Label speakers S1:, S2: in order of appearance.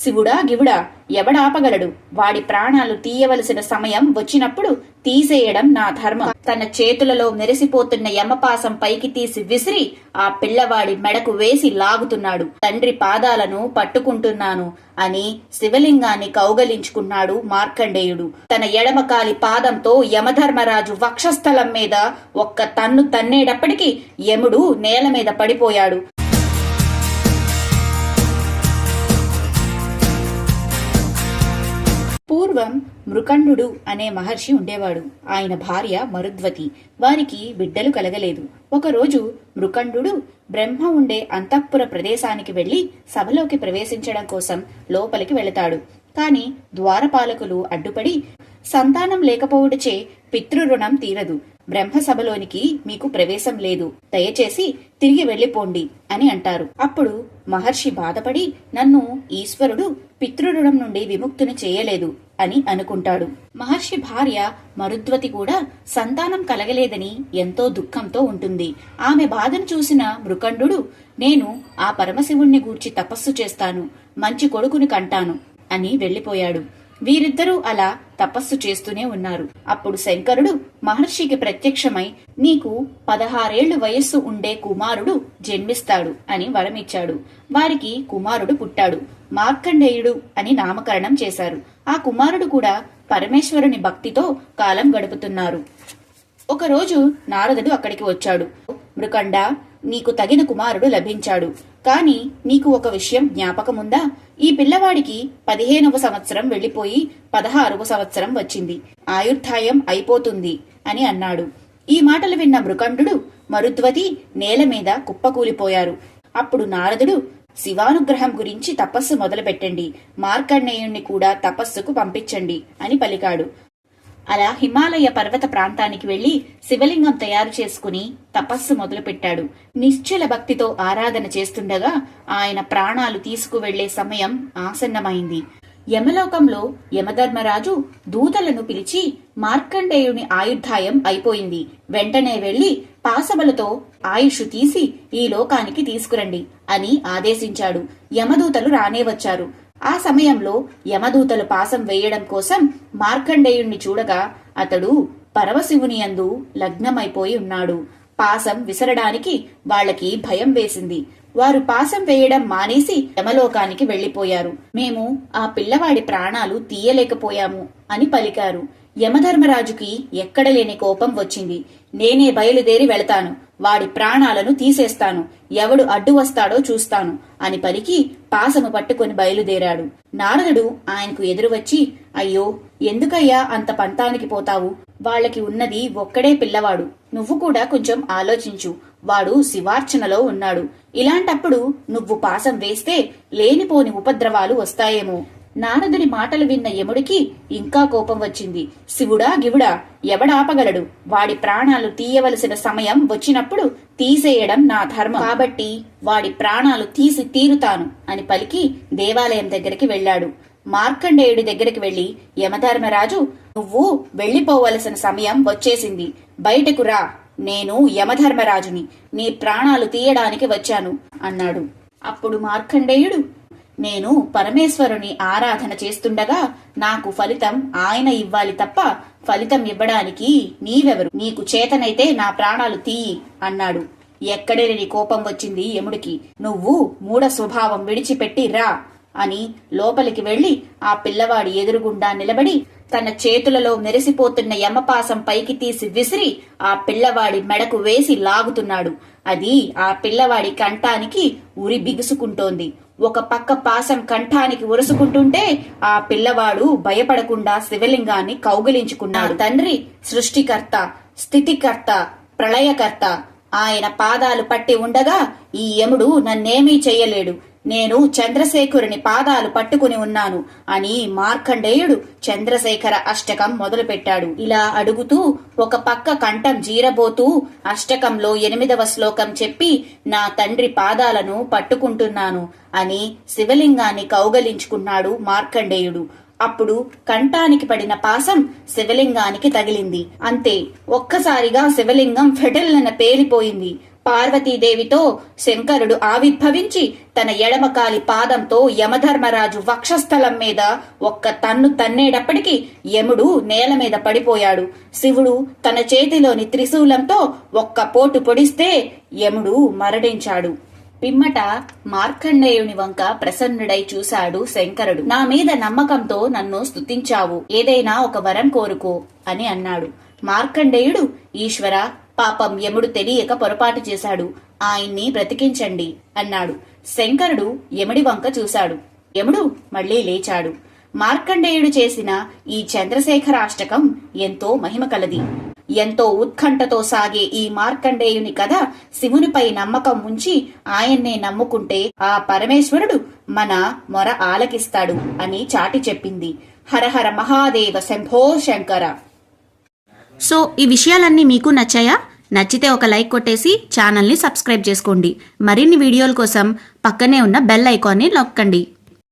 S1: శివుడా గివుడా ఎవడాపగలడు? వాడి ప్రాణాలు తీయవలసిన సమయం వచ్చినప్పుడు తీసేయడం నా ధర్మం. తన చేతులలో మెరిసిపోతున్న యమపాసం పైకి తీసి విసిరి ఆ పిల్లవాడి మెడకు వేసి లాగుతున్నాడు. తండ్రి పాదాలను పట్టుకుంటున్నాను అని శివలింగాన్ని కౌగలించుకున్నాడు మార్కండేయుడు. తన ఎడమకాలి పాదంతో యమధర్మరాజు వక్షస్థలం మీద ఒక్క తన్ను తన్నేటప్పటికీ యముడు నేల మీద పడిపోయాడు. పూర్వం మృకండు అనే మహర్షి ఉండేవాడు. ఆయన భార్య మరుద్వతి. వారికి బిడ్డలు కలగలేదు. ఒకరోజు మృకండు బ్రహ్మ ఉండే అంతఃపుర ప్రదేశానికి వెళ్లి సభలోకి ప్రవేశించడం కోసం లోపలికి వెళతాడు. కాని ద్వారపాలకులు అడ్డుపడి, సంతానం లేకపోవడచే పితృరుణం తీరదు, బ్రహ్మసభలోనికి మీకు ప్రవేశం లేదు, దయచేసి తిరిగి వెళ్లిపోండి అని అంటారు. అప్పుడు మహర్షి బాధపడి, నన్ను ఈశ్వరుడు పితృరుణం నుండి విముక్తుని చేయలేదు అని అనుకుంటాడు. మహర్షి భార్య మరుద్వతి కూడా సంతానం కలగలేదని ఎంతో దుఃఖంతో ఉంటుంది. ఆమె బాధను చూసిన మృకండు, నేను ఆ పరమశివుణ్ణి గూర్చి తపస్సు చేస్తాను, మంచి కొడుకుని కంటాను అని వెళ్లిపోయాడు. వీరిద్దరూ అలా తపస్సు చేస్తూనే ఉన్నారు. అప్పుడు శంకరుడు మహర్షికి ప్రత్యక్షమై, నీకు 16 వయస్సు ఉండే కుమారుడు జన్మిస్తాడు అని వరమిచ్చాడు. వారికి కుమారుడు పుట్టాడు. మార్కండేయుడు అని నామకరణం చేశారు. ఆ కుమారుడు కూడా పరమేశ్వరుని భక్తితో కాలం గడుపుతున్నారు. ఒకరోజు నారదుడు అక్కడికి వచ్చాడు. మృకండా, నీకు తగిన కుమారుడు లభించాడు. కాని నీకు ఒక విషయం జ్ఞాపకముందా? ఈ పిల్లవాడికి 15వ సంవత్సరం వెళ్లిపోయి 16వ సంవత్సరం వచ్చింది. ఆయుర్దాయం అయిపోతుంది అని అన్నాడు. ఈ మాటలు విన్న మృకండు, మరుద్వతి నేల మీద కుప్పకూలిపోయారు. అప్పుడు నారదుడు, శివానుగ్రహం గురించి తపస్సు మొదలుపెట్టండి, మార్కండేయుణ్ణి కూడా తపస్సుకు పంపించండి అని పలికాడు. అలా హిమాలయ పర్వత ప్రాంతానికి వెళ్లి శివలింగం తయారు చేసుకుని తపస్సు మొదలుపెట్టాడు. నిశ్చల భక్తితో ఆరాధన చేస్తుండగా ఆయన ప్రాణాలు తీసుకువెళ్లే సమయం ఆసన్నమైంది. యమలోకంలో యమధర్మరాజు దూతలను పిలిచి, మార్కండేయుని ఆయుర్దాయం అయిపోయింది, వెంటనే వెళ్లి పాశబలతో ఆయుష్ తీసి ఈ లోకానికి తీసుకురండి అని ఆదేశించాడు. యమదూతలు రానే వచ్చారు. ఆ సమయంలో యమదూతలు పాశం వేయడం కోసం మార్కండేయుణ్ణి చూడగా అతడు పరమశివుని యందు లగ్నమైపోయి ఉన్నాడు. పాశం విసరడానికి వాళ్లకి భయం వేసింది. వారు పాశం వేయడం మానేసి యమలోకానికి వెళ్లిపోయారు. మేము ఆ పిల్లవాడి ప్రాణాలు తీయలేకపోయాము అని పలికారు. యమధర్మరాజుకి ఎక్కడలేని కోపం వచ్చింది. నేనే బయలుదేరి వెళతాను, వాడి ప్రాణాలను తీసేస్తాను, ఎవడు అడ్డు వస్తాడో చూస్తాను అని పలికి పాశము పట్టుకుని బయలుదేరాడు. నారదుడు ఆయనకు ఎదురువచ్చి, అయ్యో, ఎందుకయ్యా అంత పంతానికి పోతావు? వాళ్లకి ఉన్నది ఒక్కడే పిల్లవాడు, నువ్వు కూడా కొంచెం ఆలోచించు, వాడు శివార్చనలో ఉన్నాడు. ఇలాంటప్పుడు నువ్వు పాశం వేస్తే లేనిపోని ఉపద్రవాలు వస్తాయేమో. నారదుని మాటలు విన్న యముడికి ఇంకా కోపం వచ్చింది. శివుడా గివుడా ఎవడాపగలడు? వాడి ప్రాణాలు తీయవలసిన సమయం వచ్చినప్పుడు తీసేయడం నా ధర్మం, కాబట్టి వాడి ప్రాణాలు తీసి తీరుతాను అని పలికి దేవాలయం దగ్గరికి వెళ్లాడు. మార్కండేయుడి దగ్గరికి వెళ్లి, యమధర్మరాజు, నువ్వు వెళ్లిపోవలసిన సమయం వచ్చేసింది, బయటకు రా, నేను యమధర్మరాజుని, నీ ప్రాణాలు తీయడానికి వచ్చాను అన్నాడు. అప్పుడు మార్కండేయుడు, నేను పరమేశ్వరుని ఆరాధన చేస్తుండగా నాకు ఫలితం ఆయన ఇవ్వాలి తప్ప ఫలితం ఇవ్వడానికి నీవెవరు? నీకు చేతనైతే నా ప్రాణాలు తీయి అన్నాడు. ఎక్కడలేని కోపం వచ్చింది యముడికి. నువ్వు మూఢ స్వభావం విడిచిపెట్టి రా అని లోపలికి వెళ్లి ఆ పిల్లవాడి ఎదురుగుండా నిలబడి తన చేతులలో మెరిసిపోతున్న యమపాసం పైకి తీసి విసిరి ఆ పిల్లవాడి మెడకు వేసి లాగుతున్నాడు. అది ఆ పిల్లవాడి కంఠానికి ఉరి బిగుసుకుంటోంది. ఒక పక్క పాశం కంఠానికి ఉరుసుకుంటుంటే ఆ పిల్లవాడు భయపడకుండా శివలింగాన్ని కౌగిలించుకున్నాడు. తండ్రి సృష్టికర్త, స్థితికర్త, ప్రళయకర్త, ఆయన పాదాలు పట్టి ఉండగా ఈ యముడు నన్నేమీ చెయ్యలేడు, నేను చంద్రశేఖరుని పాదాలు పట్టుకుని ఉన్నాను అని మార్కండేయుడు చంద్రశేఖర అష్టకం మొదలుపెట్టాడు. ఇలా అడుగుతూ ఒక పక్క కంఠం జీరబోతూ అష్టకంలో 8వ శ్లోకం చెప్పి, నా తండ్రి పాదాలను పట్టుకుంటున్నాను అని శివలింగాన్ని కౌగలించుకున్నాడు మార్కండేయుడు. అప్పుడు కంఠానికి పడిన పాశం శివలింగానికి తగిలింది. అంతే, ఒక్కసారిగా శివలింగం ఫెటెల్లన పేలిపోయింది. పార్వతీదేవితో శంకరుడు ఆవిర్భవించి తన ఎడమకాలి పాదంతో యమధర్మరాజు వక్షస్థలం మీద ఒక్క తన్ను తన్నేటప్పటికి యముడు నేల మీద పడిపోయాడు. శివుడు తన చేతిలోని త్రిశూలంతో ఒక్క పోటు పొడిస్తే యముడు మరణించాడు. పిమ్మట మార్కండేయుని వంక ప్రసన్నుడై చూశాడు శంకరుడు. నా మీద నమ్మకంతో నన్ను స్తుతించావు, ఏదైనా ఒక వరం కోరుకో అని అన్నాడు. మార్కండేయుడు, ఈశ్వర, పాపం యముడు తెలియక పొరపాటు చేశాడు, ఆయన్ని బ్రతికించండి అన్నాడు. శంకరుడు యముడి వంక చూశాడు. యముడు మళ్లీ లేచాడు. మార్కండేయుడు చేసిన ఈ చంద్రశేఖరాష్టకం ఎంతో మహిమ కలది. ఎంతో ఉత్కంఠతో సాగే ఈ మార్కండేయుని కథ శివునిపై నమ్మకం ఉంచి ఆయన్నే నమ్ముకుంటే ఆ పరమేశ్వరుడు మన మొర ఆలకిస్తాడు అని చాటి చెప్పింది. హరహర మహాదేవ శంభో శంకర.
S2: సో ఈ విషయాలన్నీ మీకు నచ్చాయా? నచ్చితే ఒక లైక్ కొట్టేసి ఛానల్ని సబ్స్క్రైబ్ చేసుకోండి. మరిన్ని వీడియోల కోసం పక్కనే ఉన్న బెల్ ఐకాన్ని నొక్కండి.